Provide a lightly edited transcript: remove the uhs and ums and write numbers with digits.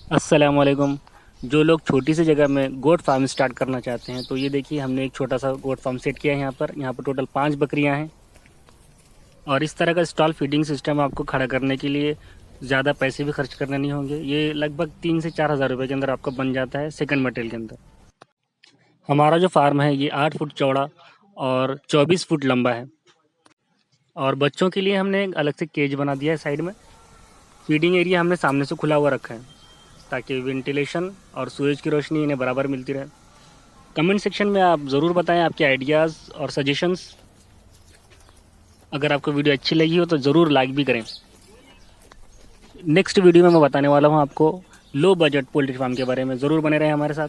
अस्सलाम वालेकुम। जो लोग छोटी सी जगह में गोट फार्म स्टार्ट करना चाहते हैं, तो ये देखिए हमने एक छोटा सा गोट फार्म सेट किया है। यहाँ पर टोटल 5 बकरियां हैं। और इस तरह का स्टॉल फीडिंग सिस्टम आपको खड़ा करने के लिए ज़्यादा पैसे भी खर्च करने नहीं होंगे। ये लगभग 3 से 4 हज़ार रुपये के अंदर आपका बन जाता है सेकंड मटेरियल के अंदर। हमारा जो फार्म है ये 8 फुट चौड़ा और 24 फुट लंबा है। और बच्चों के लिए हमने एक अलग से केज बना दिया है साइड में। फीडिंग एरिया हमने सामने से खुला हुआ रखा है ताकि वेंटिलेशन और सूरज की रोशनी इन्हें बराबर मिलती रहे। कमेंट सेक्शन में आप ज़रूर बताएं आपके आइडियाज़ और सजेशंस। अगर आपको वीडियो अच्छी लगी हो तो ज़रूर लाइक भी करें। नेक्स्ट वीडियो में मैं बताने वाला हूं आपको लो बजट पोल्ट्री फार्म के बारे में। ज़रूर बने रहें हमारे साथ।